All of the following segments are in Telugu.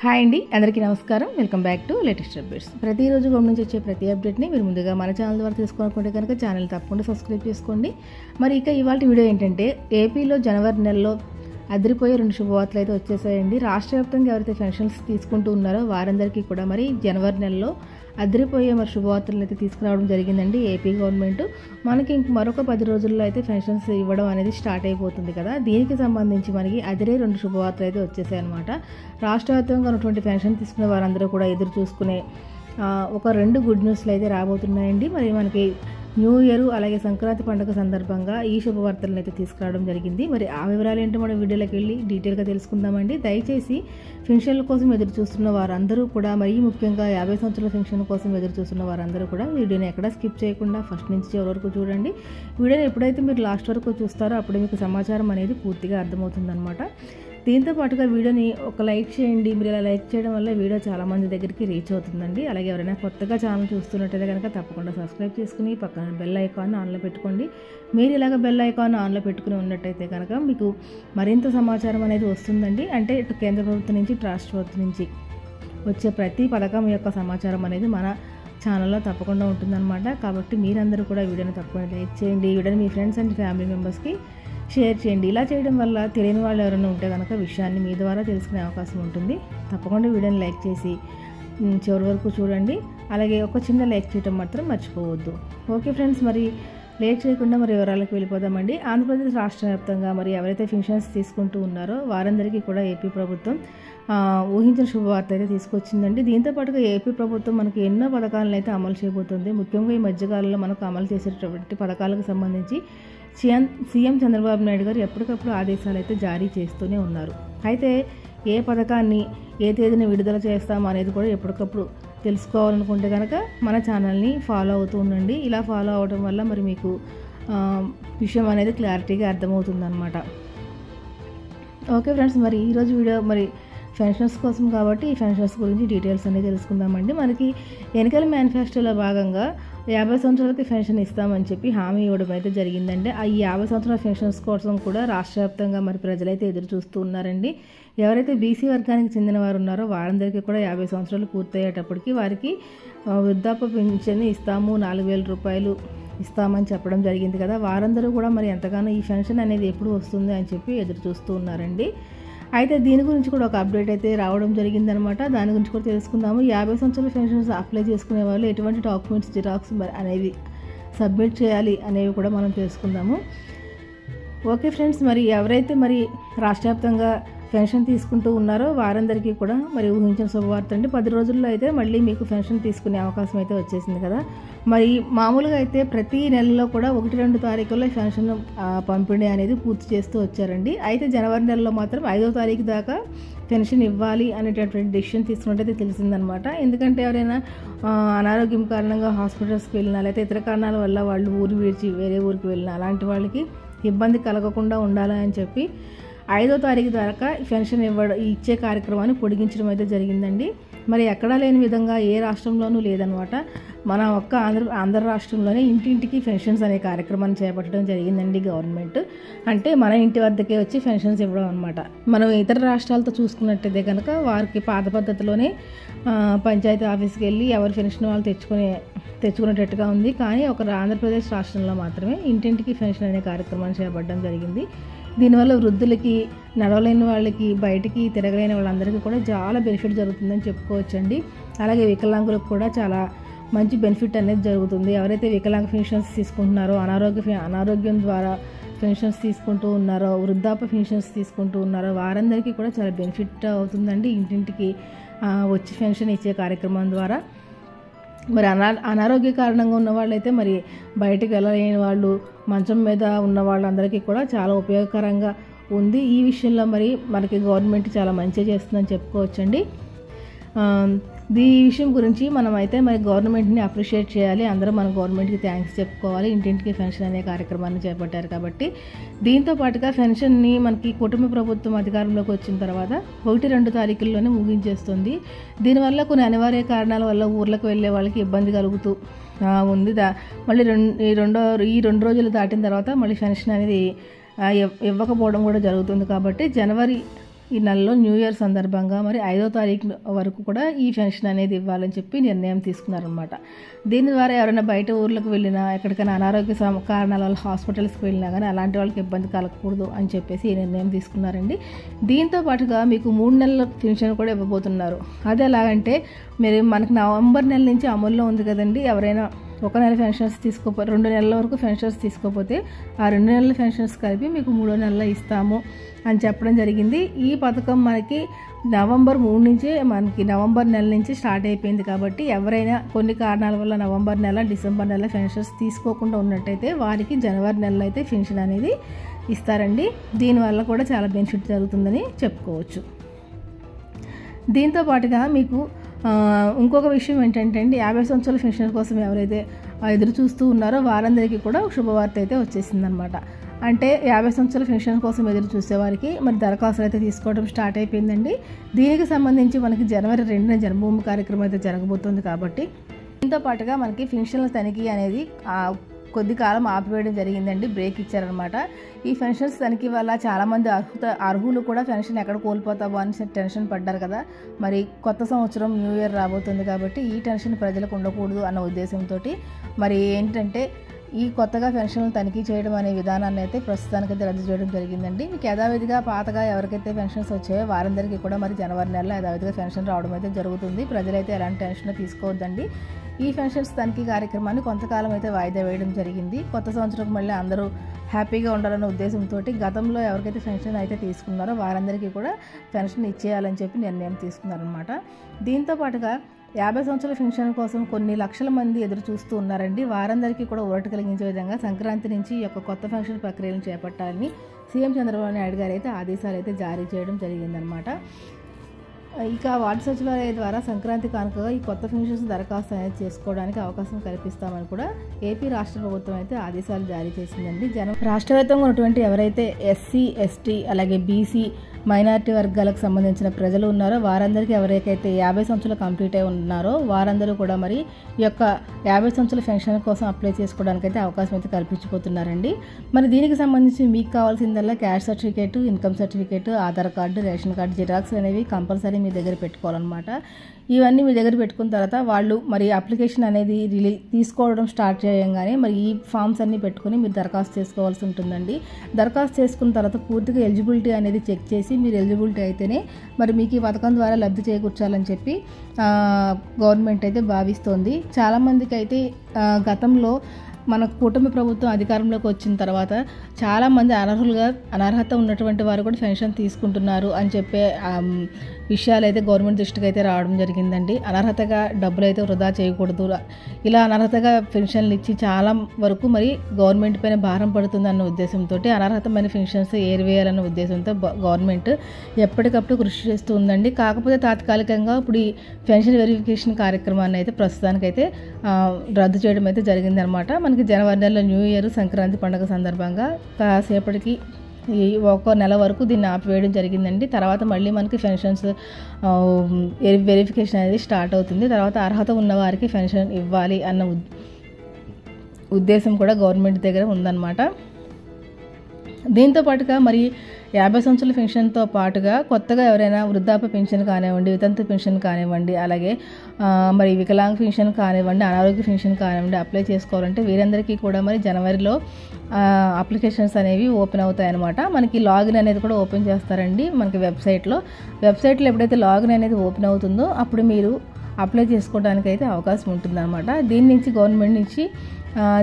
హాయ్ అండి, అందరికీ నమస్కారం. Welcome back to latest updates. ప్రతిరోజు గమనించి వచ్చే ప్రతి అప్డేట్ని మీరు ముందుగా మన ఛానల్ ద్వారా తెలుసుకోవాలనుకుంటే కనుక ఛానల్ తప్పకుండా సబ్స్క్రైబ్ చేసుకోండి. మరి ఇక ఇవాళ వీడియో ఏంటంటే, ఏపీలో జనవరి నెలలో అదిరిపోయే 2 శుభవార్తలు అయితే వచ్చేసాయండి. రాష్ట్ర వ్యాప్తంగా ఎవరైతే పెన్షన్స్ తీసుకుంటూ ఉన్నారో వారందరికీ కూడా మరి జనవరి నెలలో అదిరిపోయే శుభవార్తలను అయితే తీసుకురావడం జరిగిందండి ఏపీ గవర్నమెంట్. మనకి ఇంక మరొక 10 రోజుల్లో అయితే పెన్షన్స్ ఇవ్వడం అనేది స్టార్ట్ అయిపోతుంది కదా. దీనికి సంబంధించి మనకి అదిరే 2 శుభవార్తలు అయితే వచ్చేసాయి అనమాట. రాష్ట్ర వ్యాప్తంగా ఉన్నటువంటి పెన్షన్ తీసుకునే వారందరూ కూడా ఎదురు చూసుకునే ఒక 2 గుడ్ న్యూస్లు అయితే రాబోతున్నాయండి. మరి మనకి న్యూ ఇయర్ అలాగే సంక్రాంతి పండుగ సందర్భంగా ఈ శుభవార్తలను అయితే తీసుకురావడం జరిగింది. మరి ఆ వివరాలు ఏంటో మనం వీడియోలోకి వెళ్ళి డీటెయిల్గా తెలుసుకుందామండి. దయచేసి పెన్షన్ల కోసం ఎదురు చూస్తున్న వారందరూ కూడా, మరీ ముఖ్యంగా 50 సంవత్సరాల పెన్షన్ కోసం ఎదురు చూస్తున్న వారందరూ కూడా వీడియోని ఎక్కడా స్కిప్ చేయకుండా ఫస్ట్ నుంచి చివరి వరకు చూడండి. వీడియోని ఎప్పుడైతే మీరు లాస్ట్ వరకు చూస్తారో అప్పుడు మీకు సమాచారం అనేది పూర్తిగా అర్థమవుతుందన్నమాట. దీంతో పాటుగా వీడియోని ఒక లైక్ చేయండి. మీరు ఇలా లైక్ చేయడం వల్ల వీడియో చాలామంది దగ్గరికి రీచ్ అవుతుందండి. అలాగే ఎవరైనా కొత్తగా ఛానల్ చూస్తున్నట్టయితే కనుక తప్పకుండా సబ్స్క్రైబ్ చేసుకుని పక్కన బెల్ ఐకాన్ ఆన్లో పెట్టుకోండి. మీరు ఇలాగ బెల్ ఐకాన్ ఆన్లో పెట్టుకుని ఉన్నట్టయితే కనుక మీకు మరింత సమాచారం అనేది వస్తుందండి. అంటే ఇటు కేంద్ర ప్రభుత్వం నుంచి రాష్ట్ర ప్రభుత్వం నుంచి వచ్చే ప్రతి పథకం యొక్క సమాచారం అనేది మన ఛానల్లో తప్పకుండా ఉంటుందన్నమాట. కాబట్టి మీరందరూ కూడా వీడియోని తప్పకుండా లైక్ చేయండి. ఈ వీడియోని మీ ఫ్రెండ్స్ అండ్ ఫ్యామిలీ మెంబర్స్కి షేర్ చేయండి. ఇలా చేయడం వల్ల తెలియని వాళ్ళు ఎవరైనా ఉంటే కనుక విషయాన్ని మీ ద్వారా తెలుసుకునే అవకాశం ఉంటుంది. తప్పకుండా వీడియోని లైక్ చేసి చివరి వరకు చూడండి. అలాగే ఒక చిన్న లైక్ చేయడం మాత్రం మర్చిపోవద్దు. ఓకే ఫ్రెండ్స్, మరి లేట్ చేయకుండా మరి వివరాలకు వెళ్ళిపోదామండి. ఆంధ్రప్రదేశ్ రాష్ట్ర వ్యాప్తంగా మరి ఎవరైతే పెన్షన్స్ తీసుకుంటూ ఉన్నారో వారందరికీ కూడా ఏపీ ప్రభుత్వం ఊహించిన శుభవార్త అయితే తీసుకొచ్చిందండి. దీంతో పాటుగా ఏపీ ప్రభుత్వం మనకి ఎన్నో పథకాలను అయితే అమలు చేయబోతుంది. ముఖ్యంగా ఈ మధ్యకాలంలో మనకు అమలు చేసేటటువంటి పథకాలకు సంబంధించి సీఎం చంద్రబాబు నాయుడు గారు ఎప్పటికప్పుడు ఆదేశాలు అయితే జారీ చేస్తూనే ఉన్నారు. అయితే ఏ పథకాన్ని ఏ తేదీని విడుదల చేస్తాం అనేది కూడా ఎప్పటికప్పుడు తెలుసుకోవాలనుకుంటే కనుక మన ఛానల్ని ఫాలో అవుతూ ఉండండి. ఇలా ఫాలో అవడం వల్ల మరి మీకు విషయం అనేది క్లారిటీగా అర్థమవుతుందన్నమాట. ఓకే ఫ్రెండ్స్, మరి ఈరోజు వీడియో మరి పెన్షన్స్ కోసం కాబట్టి ఈ పెన్షన్స్ గురించి డీటెయిల్స్ అనేది తెలుసుకుందామండి. మనకి ఎన్నికల మేనిఫెస్టోలో భాగంగా 50 సంవత్సరాలకి పెన్షన్ ఇస్తామని చెప్పి హామీ ఇవ్వడం అయితే జరిగిందండి. ఈ 50 సంవత్సరాల పెన్షన్స్ కోసం కూడా రాష్ట్ర వ్యాప్తంగా మరి ప్రజలైతే ఎదురు చూస్తూ ఉన్నారండి. ఎవరైతే బీసీ వర్గానికి చెందిన వారు ఉన్నారో వారందరికీ కూడా 50 సంవత్సరాలు పూర్తయ్యేటప్పటికి వారికి వృద్ధాప్య పెన్షన్ ఇస్తాము, 4,000 రూపాయలు ఇస్తామని చెప్పడం జరిగింది కదా. వారందరూ కూడా మరి ఎంతగానో ఈ పెన్షన్ అనేది ఎప్పుడు వస్తుంది అని చెప్పి ఎదురు చూస్తూ ఉన్నారండి. అయితే దీని గురించి కూడా ఒక అప్డేట్ అయితే రావడం జరిగిందనమాట. దాని గురించి కూడా తెలుసుకుందాము. 50 సంవత్సరాల పెన్షన్స్ అప్లై చేసుకునే వాళ్ళు ఎటువంటి డాక్యుమెంట్స్ జిరాక్స్ అనేవి సబ్మిట్ చేయాలి అనేవి కూడా మనం తెలుసుకుందాము. ఓకే ఫ్రెండ్స్, మరి ఎవరైతే మరి రాష్ట్ర వ్యాప్తంగా పెన్షన్ తీసుకుంటూ ఉన్నారో వారందరికీ కూడా మరి ఊహించిన శుభవార్త అండి. 10 రోజుల్లో అయితే మళ్ళీ మీకు పెన్షన్ తీసుకునే అవకాశం అయితే వచ్చేసింది కదా. మరి మామూలుగా అయితే ప్రతి నెలలో కూడా 1-2 తారీఖుల్లో పెన్షన్ పంపిణీ అనేది పూర్తి చేస్తూ వచ్చారండి. అయితే జనవరి నెలలో మాత్రం 5వ తారీఖు దాకా పెన్షన్ ఇవ్వాలి అనేటటువంటి డెసిషన్ తీసుకున్నట్టయితే తెలిసిందనమాట. ఎందుకంటే ఎవరైనా అనారోగ్యం కారణంగా హాస్పిటల్స్కి వెళ్ళినా లేకపోతే ఇతర కారణాల వల్ల వాళ్ళు ఊరు విడిచి వేరే ఊరికి వెళ్ళినా అలాంటి వాళ్ళకి ఇబ్బంది కలగకుండా ఉండాలని చెప్పి 5వ తారీఖు దాకా పెన్షన్ ఇచ్చే కార్యక్రమాన్ని పొడిగించడం అయితే జరిగిందండి. మరి ఎక్కడా లేని విధంగా ఏ రాష్ట్రంలోనూ లేదనమాట. మన ఒక్క ఆంధ్ర రాష్ట్రంలోనే ఇంటింటికి పెన్షన్స్ అనే కార్యక్రమాన్ని చేపట్టడం జరిగిందండి గవర్నమెంట్. అంటే మన ఇంటి వద్దకే వచ్చి పెన్షన్స్ ఇవ్వడం అనమాట. మనం ఇతర రాష్ట్రాలతో చూసుకున్నట్టయితే కనుక వారికి పాత పద్ధతిలోనే పంచాయతీ ఆఫీస్కి వెళ్ళి ఎవరి పెన్షన్ వాళ్ళు తెచ్చుకునేటట్టుగా ఉంది. కానీ ఒక ఆంధ్రప్రదేశ్ రాష్ట్రంలో మాత్రమే ఇంటింటికి పెన్షన్ అనే కార్యక్రమాన్ని చేపట్టడం జరిగింది. దీనివల్ల వృద్ధులకి, నడవలేని వాళ్ళకి, బయటికి తిరగలేని వాళ్ళందరికీ కూడా చాలా బెనిఫిట్ జరుగుతుందని చెప్పుకోవచ్చండి. అలాగే వికలాంగులకు కూడా చాలా మంచి బెనిఫిట్ అనేది జరుగుతుంది. ఎవరైతే వికలాంగ పెన్షన్స్ తీసుకుంటున్నారో, అనారోగ్యం ద్వారా పెన్షన్స్ తీసుకుంటూ ఉన్నారో, వృద్ధాప్య పెన్షన్స్ తీసుకుంటూ ఉన్నారో వారందరికీ కూడా చాలా బెనిఫిట్ అవుతుందండి ఇంటింటికి వచ్చి పెన్షన్ ఇచ్చే కార్యక్రమం ద్వారా. మరి అనారోగ్య కారణంగా ఉన్న వాళ్ళైతే మరి బయటకు వెళ్ళలేని వాళ్ళు, మంచం మీద ఉన్న వాళ్ళందరికీ కూడా చాలా ఉపయోగకరంగా ఉంది. ఈ విషయంలో మరి మనకి గవర్నమెంట్ చాలా మంచిగా చేస్తుందని చెప్పుకోవచ్చండి. ఈ విషయం గురించి మనం అయితే మరి గవర్నమెంట్ని అప్రిషియేట్ చేయాలి. అందరూ మన గవర్నమెంట్కి థ్యాంక్స్ చెప్పుకోవాలి. ఇంటింటికి పెన్షన్ అనే కార్యక్రమాన్ని చేపట్టారు కాబట్టి. దీంతో పాటుగా పెన్షన్ని మనకి కుటుంబ ప్రభుత్వం అధికారంలోకి వచ్చిన తర్వాత 1-2 తారీఖుల్లోనే ముగించేస్తుంది. దీనివల్ల కొన్ని అనివార్య కారణాల వల్ల ఊర్లకు వెళ్ళే వాళ్ళకి ఇబ్బంది కలుగుతూ ఉంది. మళ్ళీ ఈ 2 రోజులు దాటిన తర్వాత మళ్ళీ పెన్షన్ అనేది ఇవ్వకపోవడం కూడా జరుగుతుంది. కాబట్టి జనవరి ఈ నెలలో న్యూ ఇయర్ సందర్భంగా మరి 5వ తారీఖు వరకు కూడా ఈ పెన్షన్ అనేది ఇవ్వాలని చెప్పి నిర్ణయం తీసుకున్నారనమాట. దీని ద్వారా ఎవరైనా బయట ఊర్లకు వెళ్ళినా, ఎక్కడికైనా అనారోగ్య కారణాల వల్ల హాస్పిటల్స్కి వెళ్ళినా కానీ అలాంటి వాళ్ళకి ఇబ్బంది కలగకూడదు అని చెప్పేసి ఈ నిర్ణయం తీసుకున్నారండి. దీంతో పాటుగా మీకు 3 నెలల పెన్షన్ కూడా ఇవ్వబోతున్నారు. అది ఎలాగంటే మనకి నవంబర్ నెల నుంచి అమల్లో ఉంది కదండి. ఎవరైనా ఒక నెల పెన్షన్స్ 2 నెలల వరకు పెన్షన్స్ తీసుకోకపోతే ఆ 2 నెలల పెన్షన్స్ కలిపి మీకు 3వ నెలలో ఇస్తాము అని చెప్పడం జరిగింది. ఈ పథకం మనకి నవంబర్ 3 నుంచే నవంబర్ నెల నుంచి స్టార్ట్ అయిపోయింది. కాబట్టి ఎవరైనా కొన్ని కారణాల వల్ల నవంబర్ నెల, డిసెంబర్ నెల పెన్షన్స్ తీసుకోకుండా ఉన్నట్టయితే వారికి జనవరి నెలలో అయితే పెన్షన్ అనేది ఇస్తారండి. దీనివల్ల కూడా చాలా బెనిఫిట్ జరుగుతుందని చెప్పుకోవచ్చు. దీంతో పాటుగా మీకు ఇంకొక విషయం ఏంటంటే అండి, 50 సంవత్సరాల పెన్షన్ కోసం ఎవరైతే ఎదురు చూస్తూ ఉన్నారో వారందరికీ కూడా శుభవార్త అయితే వచ్చేసిందనమాట. అంటే 50 సంవత్సరాల పెన్షన్ కోసం ఎదురు చూసేవారికి మరి దరఖాస్తులు అయితే తీసుకోవడం స్టార్ట్ అయిపోయిందండి. దీనికి సంబంధించి మనకి జనవరి 2న జన్మభూమి కార్యక్రమం అయితే జరగబోతుంది. కాబట్టి దీంతో పాటుగా మనకి పెన్షన్ల తనిఖీ అనేది కొద్ది కాలం ఆపివేయడం జరిగిందండి. బ్రేక్ ఇచ్చారనమాట. ఈ పెన్షన్స్ తనిఖీ వల్ల చాలామంది అర్హులు కూడా పెన్షన్ ఎక్కడ కోల్పోతామో అని టెన్షన్ పడ్డారు కదా. మరి కొత్త సంవత్సరం న్యూ ఇయర్ రాబోతుంది కాబట్టి ఈ టెన్షన్ ప్రజలకు ఉండకూడదు అన్న ఉద్దేశంతో మరి ఏంటంటే ఈ కొత్తగా పెన్షన్లు తనిఖీ చేయడం అనే విధానాన్ని అయితే ప్రస్తుతానికైతే రద్దు చేయడం జరిగిందండి. మీకు యథావిధిగా పాతగా ఎవరికైతే పెన్షన్స్ వచ్చాయో వారందరికీ కూడా మరి జనవరి నెలలో యథావిధిగా పెన్షన్ రావడం అయితే జరుగుతుంది. ప్రజలైతే ఎలాంటి టెన్షన్ తీసుకోవద్దండి. ఈ పెన్షన్స్ తనిఖీ కార్యక్రమాన్ని కొంతకాలం అయితే వాయిదా వేయడం జరిగింది. కొత్త సంవత్సరం మళ్ళీ అందరూ హ్యాపీగా ఉండాలన్న ఉద్దేశంతో గతంలో ఎవరికైతే పెన్షన్ అయితే తీసుకున్నారో వారందరికీ కూడా పెన్షన్ ఇచ్చేయాలని చెప్పి నిర్ణయం తీసుకున్నారనమాట. దీంతో పాటుగా 50 సంవత్సరాల పెన్షన్ కోసం కొన్ని లక్షల మంది ఎదురు చూస్తూ ఉన్నారండి. వారందరికీ కూడా ఊరట కలిగించే విధంగా సంక్రాంతి నుంచి ఈ యొక్క కొత్త పెన్షన్ ప్రక్రియను చేపట్టాలని సీఎం చంద్రబాబు నాయుడు గారు అయితే ఆదేశాలు అయితే జారీ చేయడం జరిగిందనమాట. ఇక వార్డు సచివాలయ ద్వారా సంక్రాంతి కానుకగా ఈ కొత్త పెన్షన్స్ దరఖాస్తు అనేది చేసుకోవడానికి అవకాశం కల్పిస్తామని కూడా ఏపీ రాష్ట్ర ప్రభుత్వం అయితే ఆదేశాలు జారీ చేసిందండి. రాష్ట్ర వ్యాప్తంగా ఉన్నటువంటి ఎవరైతే ఎస్సీ, ఎస్టీ అలాగే బీసీ మైనారిటీ వర్గాలకు సంబంధించిన ప్రజలు ఉన్నారో వారందరికీ ఎవరికైతే 50 సంవత్సరాలు కంప్లీట్ అయి ఉన్నారో వారందరూ కూడా మరి ఈ యొక్క 50 సంవత్సరాల పెన్షన్ కోసం అప్లై చేసుకోవడానికి అయితే అవకాశం అయితే కల్పించబోతున్నారండి. మరి దీనికి సంబంధించి మీకు కావాల్సిందల్లా caste certificate, income certificate, Aadhaar card, ration card xerox అనేవి కంపల్సరీ మీ దగ్గర పెట్టుకోవాలన్నమాట. ఇవన్నీ మీ దగ్గర పెట్టుకున్న తర్వాత వాళ్ళు మరి అప్లికేషన్ అనేది తీసుకోవడం స్టార్ట్ చేయగానే మరి ఈ ఫామ్స్ అన్నీ పెట్టుకుని మీరు దరఖాస్తు చేసుకోవాల్సి ఉంటుందండి. దరఖాస్తు చేసుకున్న తర్వాత పూర్తిగా ఎలిజిబిలిటీ అనేది చెక్ చేసి మీరు ఎలిజిబిలిటీ అయితేనే మరి మీకు ఈ పథకం ద్వారా లబ్ధి చేకూర్చాలని చెప్పి గవర్నమెంట్ అయితే భావిస్తోంది. చాలామందికి అయితే గతంలో మన కూటమి ప్రభుత్వం అధికారంలోకి వచ్చిన తర్వాత చాలామంది అనర్హత ఉన్నటువంటి వారు కూడా పెన్షన్ తీసుకుంటున్నారు అని చెప్పే విషయాలు అయితే గవర్నమెంట్ దృష్టికి అయితే రావడం జరిగిందండి. అనర్హతగా డబ్బులు అయితే వృధా చేయకూడదు, ఇలా అనర్హతగా పెన్షన్లు ఇచ్చి చాలా వరకు మరి గవర్నమెంట్ పైన భారం పడుతుందన్న ఉద్దేశంతో అనర్హతమైన పెన్షన్స్ ఏరివేయాలన్న ఉద్దేశంతో గవర్నమెంట్ ఎప్పటికప్పుడు కృషి చేస్తూ ఉందండి. కాకపోతే తాత్కాలికంగా ఇప్పుడు ఈ పెన్షన్ వెరిఫికేషన్ కార్యక్రమాన్ని అయితే ప్రస్తుతానికైతే రద్దు చేయడం అయితే జరిగిందనమాట. మనకి జనవరి నెలలో న్యూ ఇయర్ సంక్రాంతి పండుగ సందర్భంగా కాసేపటికి ఈ 1 నెల వరకు దీన్ని ఆపివేయడం జరిగిందండి. తర్వాత మళ్ళీ మనకి పెన్షన్స్ వెరిఫికేషన్ అనేది స్టార్ట్ అవుతుంది. తర్వాత అర్హత ఉన్న వారికి పెన్షన్ ఇవ్వాలి అన్న ఉద్దేశం కూడా గవర్నమెంట్ దగ్గర ఉందన్నమాట. దీంతో పాటుగా మరి 50 సంవత్సరాల పెన్షన్తో పాటుగా కొత్తగా ఎవరైనా వృద్ధాప్య పెన్షన్ కానివ్వండి, వితంతు పెన్షన్ కానివ్వండి, అలాగే మరి వికలాంగ పెన్షన్ కానివ్వండి, అనారోగ్య పెన్షన్ కానివ్వండి అప్లై చేసుకోవాలంటే వీరందరికీ కూడా మరి జనవరిలో అప్లికేషన్స్ అనేవి ఓపెన్ అవుతాయన్నమాట. మనకి లాగిన్ అనేది కూడా ఓపెన్ చేస్తారండి. మనకి వెబ్సైట్లో ఎప్పుడైతే లాగిన్ అనేది ఓపెన్ అవుతుందో అప్పుడు మీరు అప్లై చేసుకోవడానికి అయితే అవకాశం ఉంటుందన్నమాట.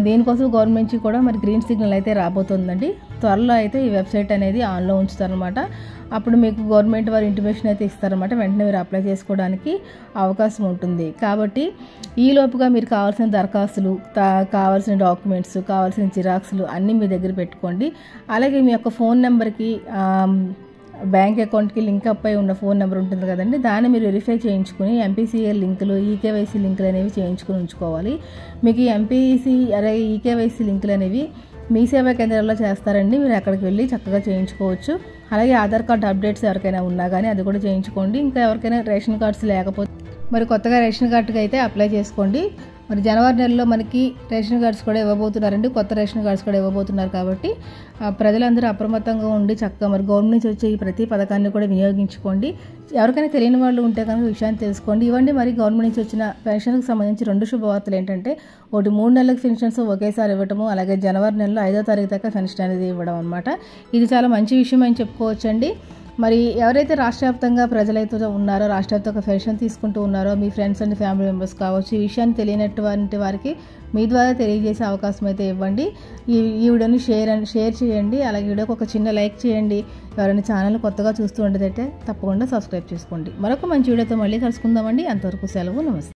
దీనికోసం గవర్నమెంట్ నుంచి కూడా మరి గ్రీన్ సిగ్నల్ అయితే రాబోతుందండి. త్వరలో అయితే ఈ వెబ్సైట్ అనేది ఆన్లో ఉంచుతారనమాట. అప్పుడు మీకు గవర్నమెంట్ వారు ఇంటిమేషన్ అయితే ఇస్తారనమాట. వెంటనే మీరు అప్లై చేసుకోవడానికి అవకాశం ఉంటుంది. కాబట్టి ఈలోపుగా మీరు కావాల్సిన దరఖాస్తులు, కావాల్సిన డాక్యుమెంట్స్, కావాల్సిన జిరాక్స్లు అన్నీ మీ దగ్గర పెట్టుకోండి. అలాగే మీ యొక్క ఫోన్ నెంబర్కి బ్యాంక్ అకౌంట్కి లింక్ అప్ అయి ఉన్న ఫోన్ నెంబర్ ఉంటుంది కదండి, దాన్ని మీరు వెరిఫై చేయించుకుని ఎంపీసీఎల్ లింకులు, ఈకేవైసీ లింకులు అనేవి చేయించుకుని ఉంచుకోవాలి. మీకు ఎంపీసీ అలాగే ఈకేవైసీ లింకులు అనేవి మీ సేవా కేంద్రాల్లో చేస్తారండి. మీరు అక్కడికి వెళ్ళి చక్కగా చేయించుకోవచ్చు. అలాగే ఆధార్ కార్డు అప్డేట్స్ ఎవరికైనా ఉన్నా కానీ అది కూడా చేయించుకోండి. ఇంకా ఎవరికైనా రేషన్ కార్డ్స్ లేకపోతే మరి కొత్తగా రేషన్ కార్డుకి అయితే అప్లై చేసుకోండి. మరి జనవరి నెలలో మనకి రేషన్ కార్డ్స్ కూడా ఇవ్వబోతున్నారండి, కొత్త రేషన్ కార్డ్స్ కూడా ఇవ్వబోతున్నారు. కాబట్టి ప్రజలందరూ అప్రమత్తంగా ఉండి చక్కగా మరి గవర్నమెంట్ నుంచి వచ్చే ఈ ప్రతి పథకాన్ని కూడా వినియోగించుకోండి. ఎవరికైనా తెలియని వాళ్ళు ఉంటే కనుక విషయాన్ని తెలుసుకోండి. ఇవ్వండి మరి గవర్నమెంట్ నుంచి వచ్చిన పెన్షన్కి సంబంధించి 2 శుభవార్తలు ఏంటంటే, ఒకటి 3 నెలలకు పెన్షన్స్ ఒకేసారి ఇవ్వటము, అలాగే జనవరి నెలలో 5వ తారీఖు దాకా పెన్షన్ అనేది ఇవ్వడం అనమాట. ఇది చాలా మంచి విషయం అని చెప్పుకోవచ్చండి. మరి ఎవరైతే రాష్ట్ర వ్యాప్తంగా ప్రజలైతే ఉన్నారో, రాష్ట్ర వ్యాప్తంగా పెన్షన్ తీసుకుంటూ ఉన్నారో, మీ ఫ్రెండ్స్ అండ్ ఫ్యామిలీ మెంబర్స్ కావచ్చు, ఈ విషయాన్ని తెలియనటువంటి వారికి మీ ద్వారా తెలియజేసే అవకాశం అయితే ఇవ్వండి. ఈ వీడియోని షేర్ చేయండి. అలాగే వీడియోకి ఒక చిన్న లైక్ చేయండి. ఎవరైనా ఛానల్ కొత్తగా చూస్తూ ఉండేదైతే తప్పకుండా సబ్స్క్రైబ్ చేసుకోండి. మరొక మంచి వీడియోతో మళ్ళీ కలుసుకుందామండి. అంతవరకు సెలవు, నమస్తే.